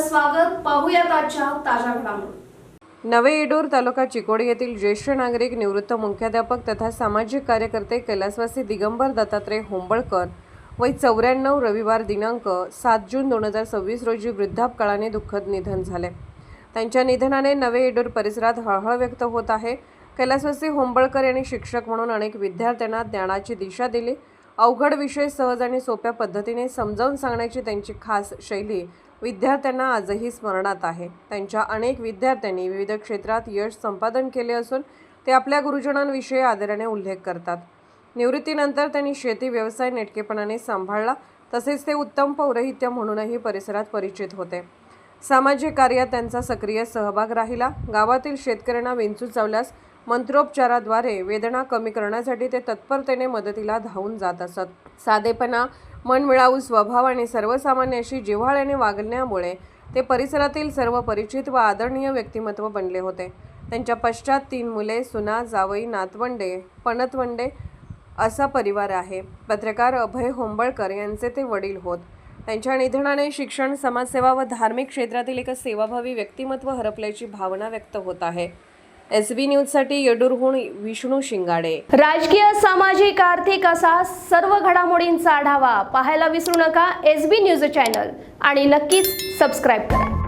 आपलं स्वागत. पाहूयात आजच्या ताज्या घडामोडी. नवे येडूर तालुका चिकोडी येथील ज्येष्ठ नागरिक निवृत्त मुख्याध्यापक तथा सामाजिक कार्यकर्ते कैलासवासी दिगंबर दत्तात्रय होंबळकर वय 94 रविवार दिनांक 7 जून 2026 रोजी वृद्धापकाळाने दुःखद निधन झाले. त्यांच्या निधनाने नवे येडूर परिसरात हळहळ व्यक्त होत आहे. कैलासवासी होंबळकर यांनी शिक्षक म्हणून अनेक विद्यार्थ्यांना ज्ञानाची दिशा दिली. अवघड विषय सहज आणि सोप्या पद्धतीने समजावून सांगण्याची त्यांची खास शैली विद्यार्थ्यांना आजही स्मरणात आहे. त्यांच्या अनेक विद्यार्थ्यांनी विविध क्षेत्रात यश संपादन केले असून ते आपल्या गुरुजनांविषयी आदराने उल्लेख करतात. निवृत्तीनंतर त्यांनी शेती व्यवसाय नेटकेपणाने सांभाळला. तसेच ते उत्तम पौरोहित्य म्हणूनही परिसरात परिचित होते. सामाजिक कार्यात त्यांचा सक्रिय सहभाग राहिला. गावातील शेतकऱ्यांना विंचू चावल्यास मंत्रोपचाराद्वारे वेदना कमी करण्यासाठी ते तत्परतेने मदतीला धावून जात असत. साधेपणा, मनमिळावू स्वभाव आणि सर्वसामान्यांशी जिव्हाळ्याने वागण्यामुळे ते परिसरातील सर्व परिचित व आदरणीय व्यक्तिमत्व बनले होते. त्यांच्या पश्चात 3 मुले, सुना, जावई, नातवंडे, पणतवंडे असा परिवार आहे. पत्रकार अभय होंबळकर यांचे ते वडील होत. त्यांच्या निधनाने शिक्षण, समाजसेवा व धार्मिक क्षेत्रातील एक सेवाभावी व्यक्तिमत्व हरपल्याची भावना व्यक्त होत आहे. SB न्यूजसाठी येडूरहून विष्णू शिंगाडे. राजकीय, सामाजिक, आर्थिक असा सर्व घडामोडींचा आढावा पाहायला विसरू नका SB न्यूज चॅनल आणि नक्कीच सबस्क्राईब करा.